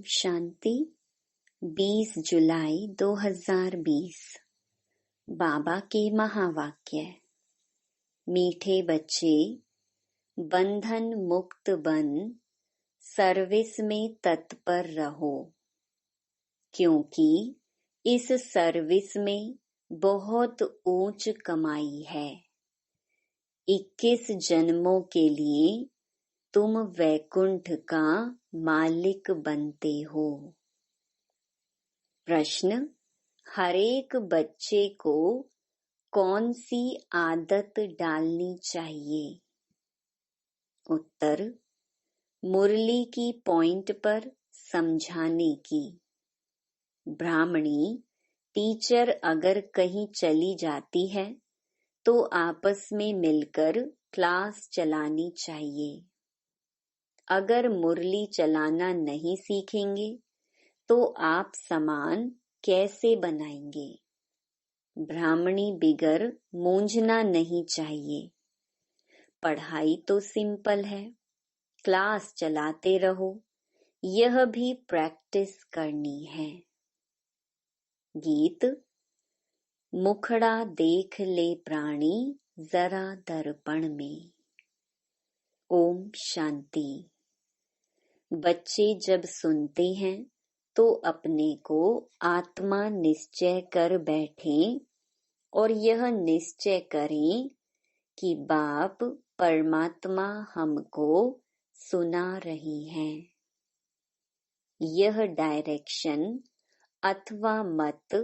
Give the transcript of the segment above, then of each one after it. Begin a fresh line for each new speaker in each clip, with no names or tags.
शांति 20 जुलाई 2020 बाबा के महावाक्य। मीठे बच्चे, बंधन मुक्त बन सर्विस में तत्पर रहो, क्योंकि इस सर्विस में बहुत ऊंच कमाई है। 21 जन्मों के लिए तुम वैकुंठ का मालिक बनते हो। प्रश्न: हरेक बच्चे को कौन सी आदत डालनी चाहिए? उत्तर: मुरली की पॉइंट पर समझाने की। ब्राह्मणी टीचर अगर कहीं चली जाती है तो आपस में मिलकर क्लास चलानी चाहिए। अगर मुरली चलाना नहीं सीखेंगे तो आप सामान कैसे बनाएंगे? ब्राह्मणी बिगर मूंझना नहीं चाहिए। पढ़ाई तो सिंपल है, क्लास चलाते रहो, यह भी प्रैक्टिस करनी है। गीत: मुखड़ा देख ले प्राणी जरा दर्पण में। ओम शांति। बच्चे जब सुनते हैं तो अपने को आत्मा निश्चय कर बैठें और यह निश्चय करें कि बाप परमात्मा हमको सुना रही हैं। यह डायरेक्शन अथवा मत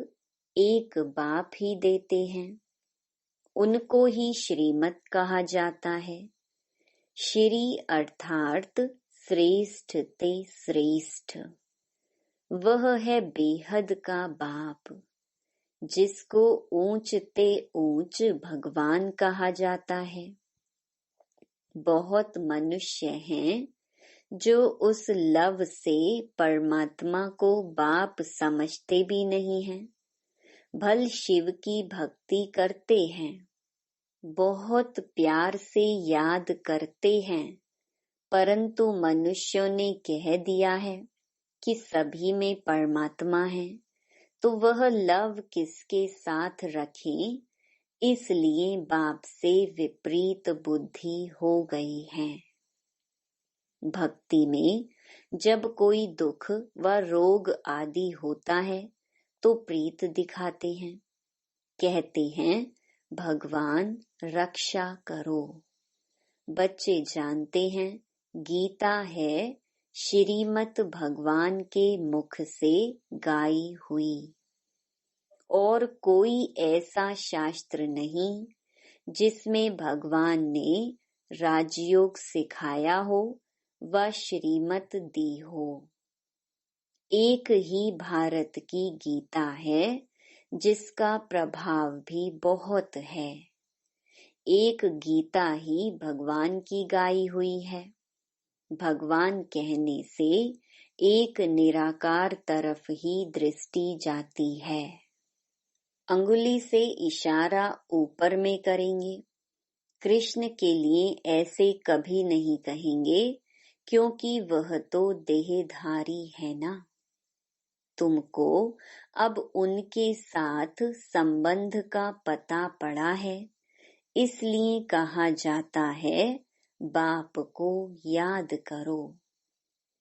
एक बाप ही देते हैं। उनको ही श्रीमत कहा जाता है। श्री अर्थात श्रेष्ठ ते श्रेष्ठ। वह है बेहद का बाप, जिसको ऊंच ते ऊंच भगवान कहा जाता है। बहुत मनुष्य हैं जो उस लव से परमात्मा को बाप समझते भी नहीं हैं। भल शिव की भक्ति करते हैं, बहुत प्यार से याद करते हैं, परंतु मनुष्यों ने कह दिया है कि सभी में परमात्मा है, तो वह लव किसके साथ रखें, इसलिए बाप से विपरीत बुद्धि हो गई है। भक्ति में जब कोई दुख व रोग आदि होता है तो प्रीत दिखाते हैं, कहते हैं भगवान रक्षा करो। बच्चे जानते हैं गीता है श्रीमत भगवान के मुख से गाई हुई, और कोई ऐसा शास्त्र नहीं जिसमें भगवान ने राजयोग सिखाया हो व श्रीमत दी हो। एक ही भारत की गीता है जिसका प्रभाव भी बहुत है। एक गीता ही भगवान की गाई हुई है। भगवान कहने से एक निराकार तरफ ही दृष्टि जाती है। अंगुली से इशारा ऊपर में करेंगे। कृष्ण के लिए ऐसे कभी नहीं कहेंगे, क्योंकि वह तो देहधारी है ना। तुमको अब उनके साथ संबंध का पता पड़ा है, इसलिए कहा जाता है बाप को याद करो,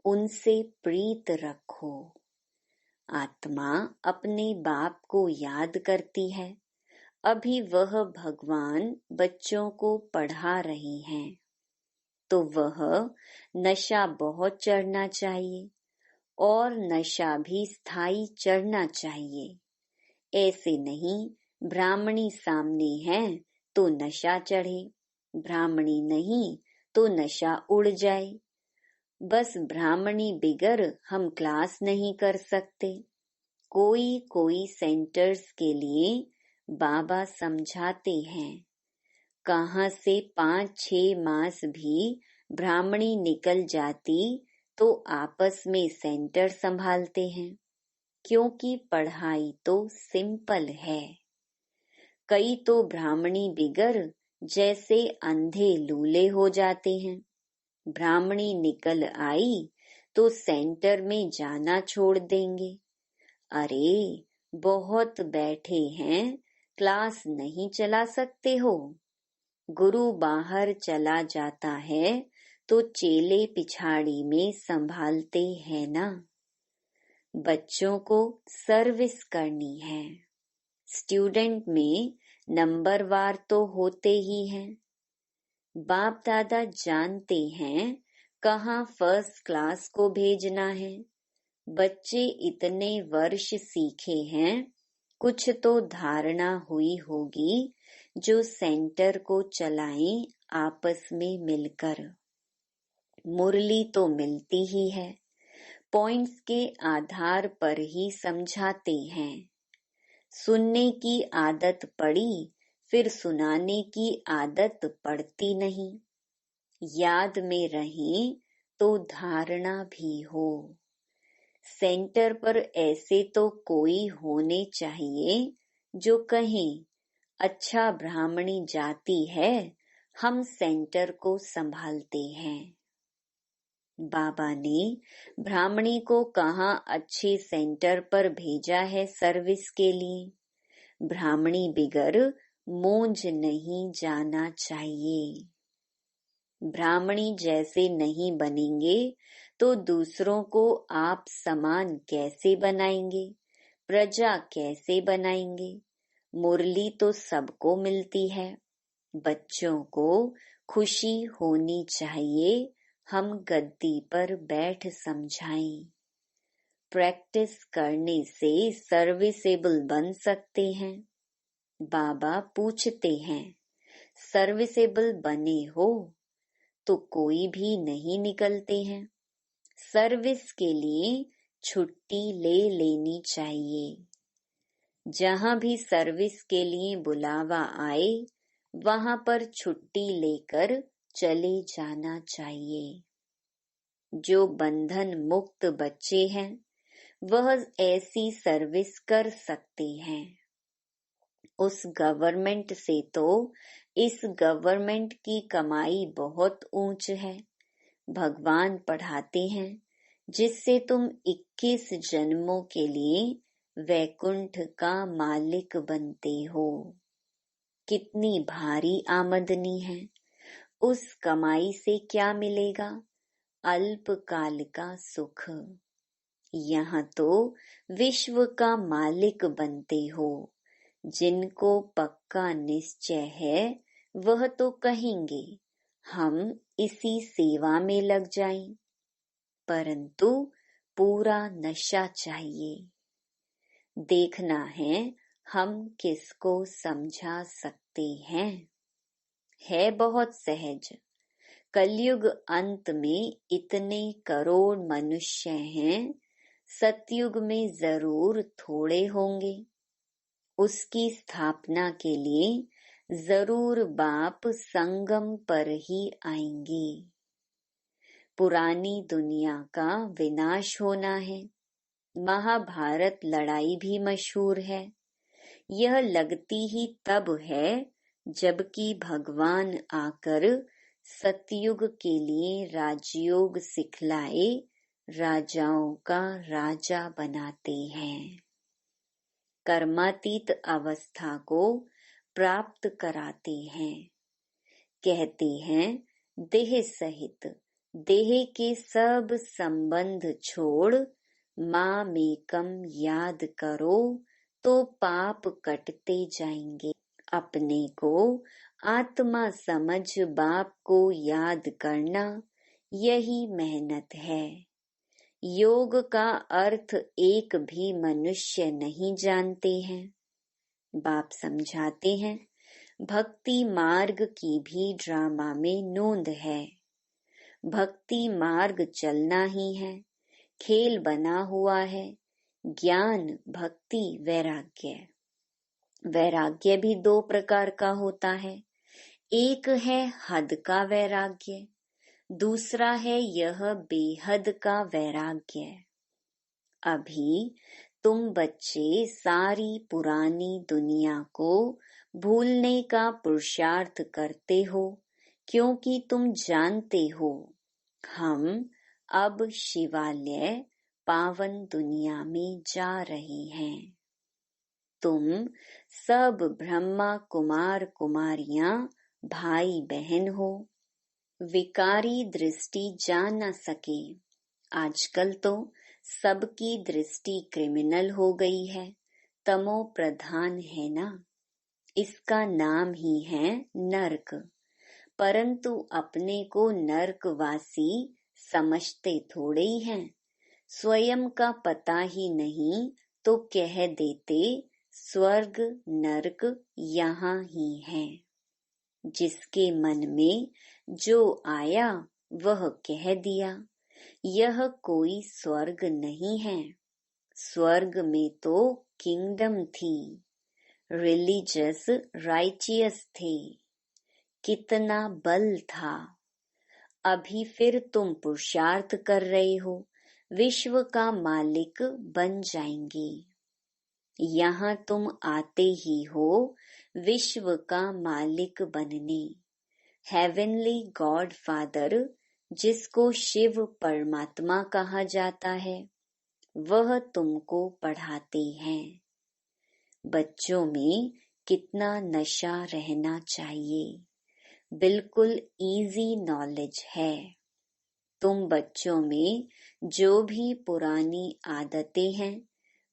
उनसे प्रीत रखो। आत्मा अपने बाप को याद करती है। अभी वह भगवान बच्चों को पढ़ा रही हैं, तो वह नशा बहुत चढ़ना चाहिए और नशा भी स्थायी चढ़ना चाहिए। ऐसे नहीं ब्राह्मणी सामने है तो नशा चढ़े, ब्राह्मणी नहीं तो नशा उड़ जाए। बस ब्राह्मणी बिगर हम क्लास नहीं कर सकते। कोई सेंटर्स के लिए बाबा समझाते हैं। कहाँ से 5-6 मास भी ब्राह्मणी निकल जाती तो आपस में सेंटर संभालते हैं, क्योंकि पढ़ाई तो सिंपल है। कई तो ब्राह्मणी बिगर जैसे अंधे लूले हो जाते हैं। ब्राह्मणी निकल आई तो सेंटर में जाना छोड़ देंगे। अरे, बहुत बैठे हैं, क्लास नहीं चला सकते हो। गुरु बाहर चला जाता है तो चेले पिछाड़ी में संभालते हैं ना। बच्चों को सर्विस करनी है। स्टूडेंट में नंबरवार तो होते ही हैं। बाप दादा जानते हैं कहाँ फर्स्ट क्लास को भेजना है। बच्चे इतने वर्ष सीखे हैं, कुछ तो धारणा हुई होगी जो सेंटर को चलाएं आपस में मिलकर। मुरली तो मिलती ही है, पॉइंट्स के आधार पर ही समझाते हैं। सुनने की आदत पड़ी, फिर सुनाने की आदत पड़ती नहीं। याद में रहें तो धारणा भी हो। सेंटर पर ऐसे तो कोई होने चाहिए जो कहें, अच्छा ब्राह्मणी जाति है, हम सेंटर को संभालते हैं। बाबा ने ब्राह्मणी को कहाँ अच्छे सेंटर पर भेजा है सर्विस के लिए। ब्राह्मणी बिगर मूंज नहीं जाना चाहिए। ब्राह्मणी जैसे नहीं बनेंगे तो दूसरों को आप समान कैसे बनाएंगे, प्रजा कैसे बनाएंगे। मुरली तो सबको मिलती है। बच्चों को खुशी होनी चाहिए, हम गद्दी पर बैठ समझाएं। प्रैक्टिस करने से सर्विसेबल बन सकते हैं। बाबा पूछते हैं, सर्विसेबल बने हो? तो कोई भी नहीं निकलते हैं। सर्विस के लिए छुट्टी ले लेनी चाहिए। जहाँ भी सर्विस के लिए बुलावा आए, वहाँ पर छुट्टी लेकर चले जाना चाहिए। जो बंधन मुक्त बच्चे हैं, वह ऐसी सर्विस कर सकते हैं। उस गवर्नमेंट से तो इस गवर्नमेंट की कमाई बहुत ऊंच है। भगवान पढ़ाते हैं, जिससे तुम 21 जन्मों के लिए वैकुंठ का मालिक बनते हो। कितनी भारी आमदनी है। उस कमाई से क्या मिलेगा? अल्पकाल का सुख। यहाँ तो विश्व का मालिक बनते हो। जिनको पक्का निश्चय है, वह तो कहेंगे हम इसी सेवा में लग जाएं, परंतु पूरा नशा चाहिए। देखना है हम किसको समझा सकते हैं। है बहुत सहज। कलयुग अंत में इतने करोड़ मनुष्य हैं, सतयुग में जरूर थोड़े होंगे। उसकी स्थापना के लिए जरूर बाप संगम पर ही आएंगे। पुरानी दुनिया का विनाश होना है। महाभारत लड़ाई भी मशहूर है। यह लगती ही तब है जबकि भगवान आकर सतयुग के लिए राजयोग सिखलाए राजाओं का राजा बनाते हैं। कर्मातीत अवस्था को प्राप्त कराते हैं। कहते हैं देह सहित देह के सब संबंध छोड़ मामेकम याद करो तो पाप कटते जाएंगे। अपने को आत्मा समझ बाप को याद करना, यही मेहनत है। योग का अर्थ एक भी मनुष्य नहीं जानते हैं। बाप समझाते हैं, भक्ति मार्ग की भी ड्रामा में नोंद है। भक्ति मार्ग चलना ही है, खेल बना हुआ है। ज्ञान, भक्ति, वैराग्य। वैराग्य भी दो प्रकार का होता है। एक है हद का वैराग्य, दूसरा है यह बेहद का वैराग्य। अभी तुम बच्चे सारी पुरानी दुनिया को भूलने का पुरुषार्थ करते हो, क्योंकि तुम जानते हो हम अब शिवालय पावन दुनिया में जा रहे हैं। तुम सब ब्रह्मा कुमार कुमारियां भाई बहन हो। विकारी दृष्टि जा न सके। आजकल तो सबकी दृष्टि क्रिमिनल हो गई है, तमो प्रधान है ना। इसका नाम ही है नरक। परंतु अपने को नरकवासी समझते थोड़े ही हैं। स्वयं का पता ही नहीं तो कह देते स्वर्ग नरक यहाँ ही है। जिसके मन में जो आया वह कह दिया। यह कोई स्वर्ग नहीं है। स्वर्ग में तो किंगडम थी। रिलीजियस राइचियस थे। कितना बल था। अभी फिर तुम पुरुषार्थ कर रहे हो, विश्व का मालिक बन जाएंगे। यहाँ तुम आते ही हो विश्व का मालिक बनने। हेवनली गॉड फादर, जिसको शिव परमात्मा कहा जाता है, वह तुमको पढ़ाते हैं। बच्चों में कितना नशा रहना चाहिए। बिल्कुल इजी नॉलेज है। तुम बच्चों में जो भी पुरानी आदतें हैं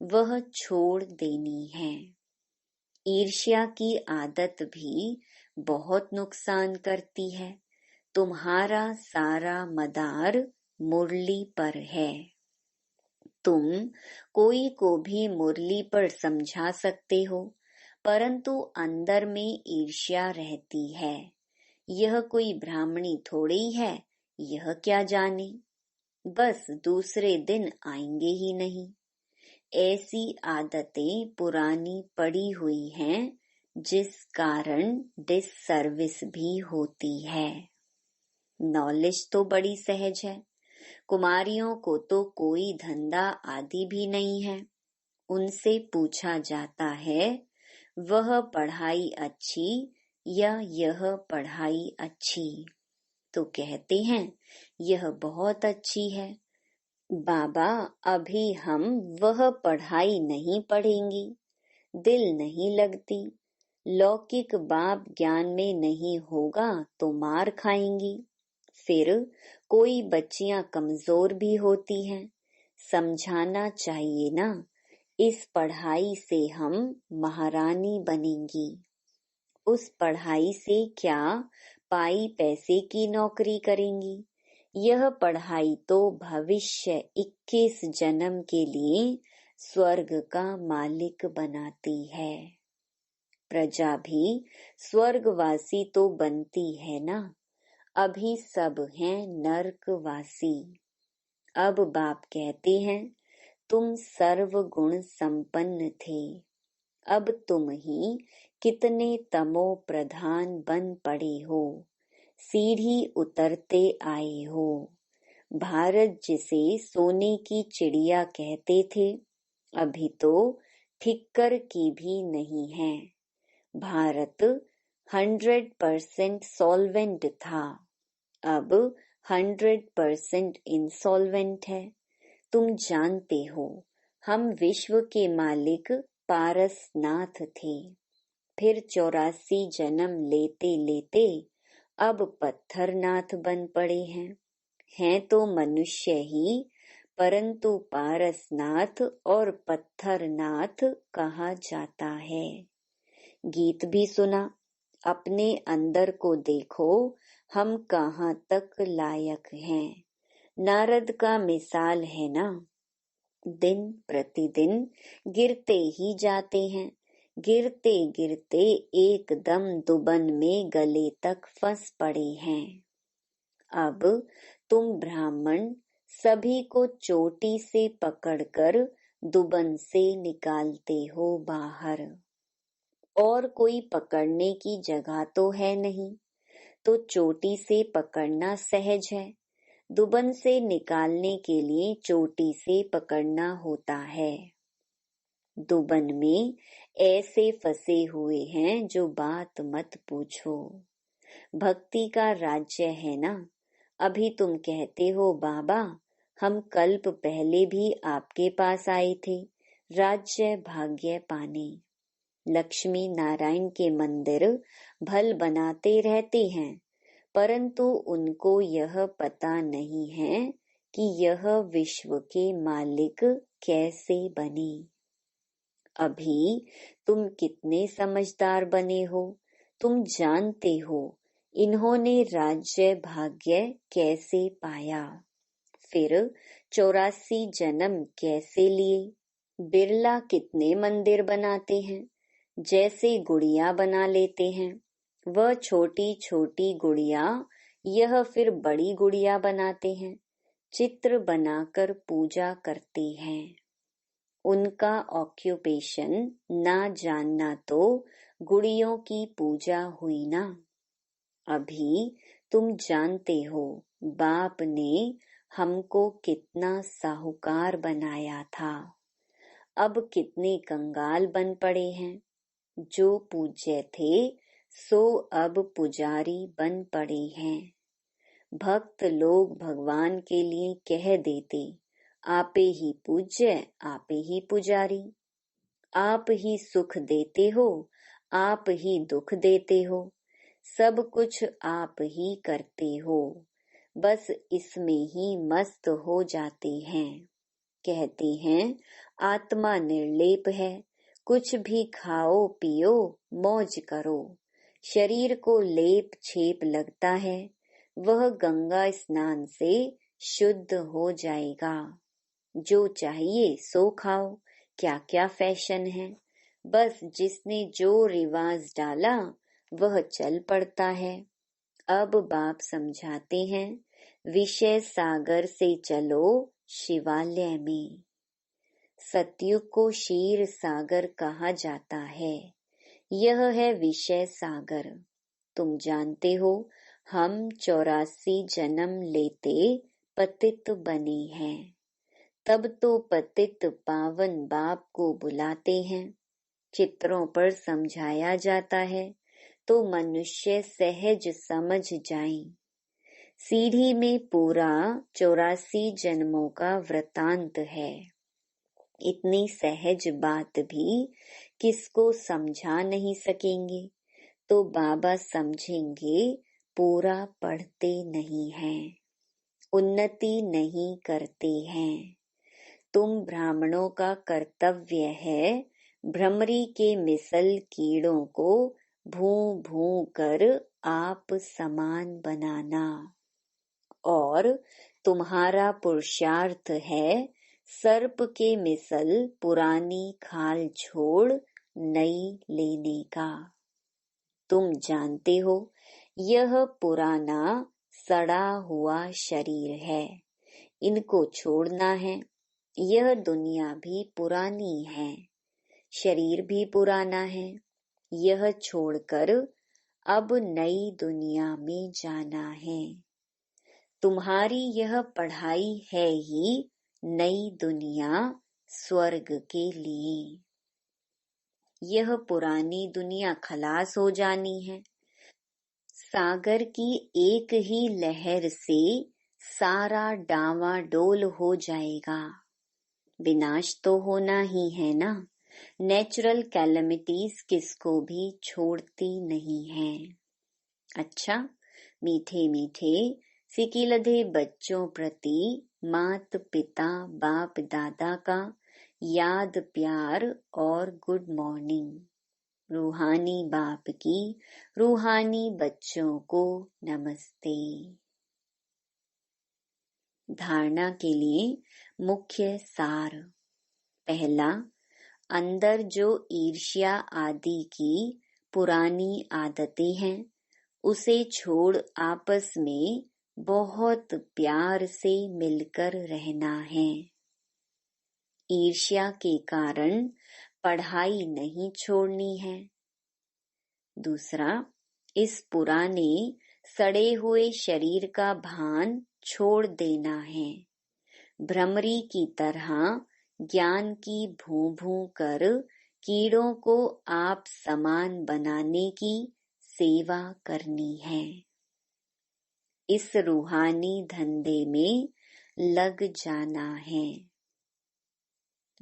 वह छोड़ देनी है। ईर्ष्या की आदत भी बहुत नुकसान करती है। तुम्हारा सारा मदार मुरली पर है। तुम कोई को भी मुरली पर समझा सकते हो, परंतु अंदर में ईर्ष्या रहती है। यह कोई ब्राह्मणी थोड़ी है, यह क्या जाने, बस दूसरे दिन आएंगे ही नहीं। ऐसी आदतें पुरानी पड़ी हुई हैं, जिस कारण डिससर्विस भी होती है। नॉलेज तो बड़ी सहज है। कुमारियों को तो कोई धंधा आदि भी नहीं है। उनसे पूछा जाता है, वह पढ़ाई अच्छी या यह पढ़ाई अच्छी, तो कहते हैं यह बहुत अच्छी है। बाबा, अभी हम वह पढ़ाई नहीं पढ़ेंगी, दिल नहीं लगती। लौकिक बाप ज्ञान में नहीं होगा तो मार खाएंगी। फिर कोई बच्चियां कमजोर भी होती हैं। समझाना चाहिए ना, इस पढ़ाई से हम महारानी बनेंगी। उस पढ़ाई से क्या पाई पैसे की नौकरी करेंगी। यह पढ़ाई तो भविष्य 21 जन्म के लिए स्वर्ग का मालिक बनाती है। प्रजा भी स्वर्गवासी तो बनती है ना। अभी सब हैं नरकवासी। अब बाप कहते हैं, तुम सर्वगुण संपन्न थे, अब तुम ही कितने तमो प्रधान बन पड़े हो। सीढ़ी उतरते आए हो। भारत जिसे सोने की चिड़िया कहते थे, अभी तो ठिक्कर की भी नहीं है। भारत 100% सॉल्वेंट था, अब 100% इंसॉल्वेंट है। तुम जानते हो, हम विश्व के मालिक पारसनाथ थे। फिर 84 जन्म लेते लेते अब पत्थरनाथ बन पड़े हैं तो मनुष्य ही, परंतु पारसनाथ और पत्थरनाथ कहा जाता है। गीत भी सुना, अपने अंदर को देखो, हम कहाँ तक लायक हैं। नारद का मिसाल है ना, दिन प्रतिदिन गिरते ही जाते हैं। गिरते गिरते एकदम दुबन में गले तक फंस पड़े हैं। अब तुम ब्राह्मण सभी को चोटी से पकड़कर दुबन से निकालते हो बाहर। और कोई पकड़ने की जगह तो है नहीं, तो चोटी से पकड़ना सहज है। दुबन से निकालने के लिए चोटी से पकड़ना होता है। दुबन में ऐसे फंसे हुए हैं जो बात मत पूछो। भक्ति का राज्य है ना। अभी तुम कहते हो बाबा हम कल्प पहले भी आपके पास आए थे राज्य भाग्य पाने। लक्ष्मी नारायण के मंदिर भल बनाते रहते हैं, परंतु उनको यह पता नहीं है कि यह विश्व के मालिक कैसे बने। अभी तुम कितने समझदार बने हो, तुम जानते हो इन्होंने राज्य भाग्य कैसे पाया, फिर 84 जन्म कैसे लिए। बिरला कितने मंदिर बनाते हैं, जैसे गुड़िया बना लेते हैं। वह छोटी छोटी गुड़िया, यह फिर बड़ी गुड़िया बनाते हैं, चित्र बनाकर पूजा करते हैं। उनका ऑक्यूपेशन ना जानना तो गुड़ियों की पूजा हुई ना। अभी तुम जानते हो बाप ने हमको कितना साहूकार बनाया था। अब कितने कंगाल बन पड़े हैं। जो पूज्य थे सो अब पुजारी बन पड़े हैं। भक्त लोग भगवान के लिए कह देते, आपे ही पूज्य आपे ही पुजारी। आप ही सुख देते हो, आप ही दुख देते हो, सब कुछ आप ही करते हो, बस इसमें ही मस्त हो जाते हैं। कहते हैं आत्मा निर्लेप है, कुछ भी खाओ पियो मौज करो। शरीर को लेप छेप लगता है, वह गंगा स्नान से शुद्ध हो जाएगा। जो चाहिए सो खाओ, क्या क्या फैशन है, बस जिसने जो रिवाज डाला वह चल पड़ता है। अब बाप समझाते हैं, विषय सागर से चलो शिवालय में। सतयुग को क्षीर सागर कहा जाता है, यह है विषय सागर। तुम जानते हो हम 84 जन्म लेते पतित बने हैं, तब तो पतित पावन बाप को बुलाते हैं। चित्रों पर समझाया जाता है तो मनुष्य सहज समझ जाए। सीढ़ी में पूरा 84 जन्मों का वृतांत है। इतनी सहज बात भी किसको समझा नहीं सकेंगे, तो बाबा समझेंगे पूरा पढ़ते नहीं हैं, उन्नति नहीं करते हैं। तुम ब्राह्मणों का कर्तव्य है भ्रमरी के मिसल कीड़ों को भू भू कर आप समान बनाना, और तुम्हारा पुरुषार्थ है सर्प के मिसल पुरानी खाल छोड़ नई लेने का। तुम जानते हो यह पुराना सड़ा हुआ शरीर है, इनको छोड़ना है। यह दुनिया भी पुरानी है, शरीर भी पुराना है, यह छोड़कर अब नई दुनिया में जाना है। तुम्हारी यह पढ़ाई है ही नई दुनिया स्वर्ग के लिए। यह पुरानी दुनिया खलास हो जानी है। सागर की एक ही लहर से सारा डावाडोल हो जाएगा। विनाश तो होना ही है ना। नेचुरल कैलेमिटीज किसको भी छोड़ती नहीं है। अच्छा, मीठे मीठे सिकिलधे बच्चों प्रति मात पिता बाप दादा का याद प्यार और गुड मॉर्निंग। रूहानी बाप की रूहानी बच्चों को नमस्ते। धारणा के लिए मुख्य सार। पहला, अंदर जो ईर्ष्या आदि की पुरानी आदतें हैं उसे छोड़ आपस में बहुत प्यार से मिलकर रहना है। ईर्ष्या के कारण पढ़ाई नहीं छोड़नी है। दूसरा, इस पुराने सड़े हुए शरीर का भान छोड़ देना है। भ्रमरी की तरह ज्ञान की भू भू कर कीड़ों को आप समान बनाने की सेवा करनी है। इस रूहानी धंधे में लग जाना है।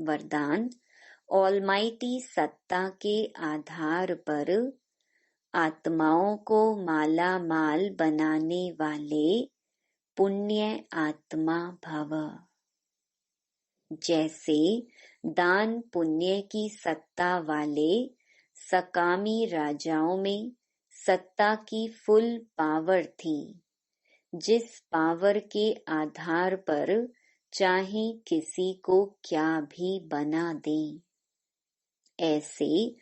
वरदान, ऑलमाइटी सत्ता के आधार पर आत्माओं को माला माल बनाने वाले पुण्य आत्मा भव। जैसे दान पुण्य की सत्ता वाले सकामी राजाओं में सत्ता की फुल पावर थी, जिस पावर के आधार पर चाहे किसी को क्या भी बना दें, ऐसे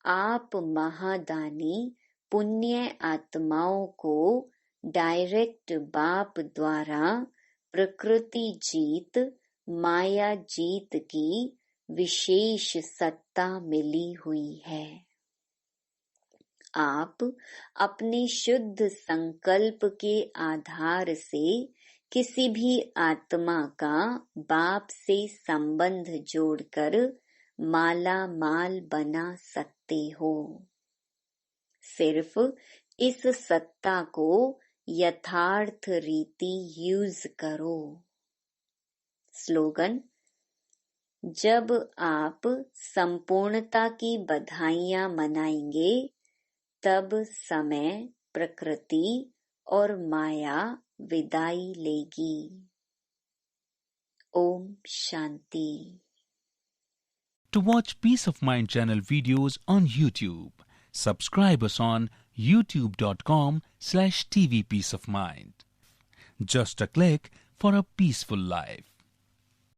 आप महादानी पुण्य आत्माओं को डायरेक्ट बाप द्वारा प्रकृति जीत माया जीत की विशेष सत्ता मिली हुई है। आप अपने शुद्ध संकल्प के आधार से किसी भी आत्मा का बाप से संबंध जोड़कर माला माल बना सकते हो। सिर्फ इस सत्ता को यथार्थ रीति यूज करो। स्लोगन, जब आप संपूर्णता की बधाइयां मनाएंगे, तब समय, प्रकृति और माया विदाई लेगी। Om Shanti.
To watch Peace of Mind channel videos on YouTube, subscribe us on youtube.com/tvpeaceofmind. Just a click for a peaceful life.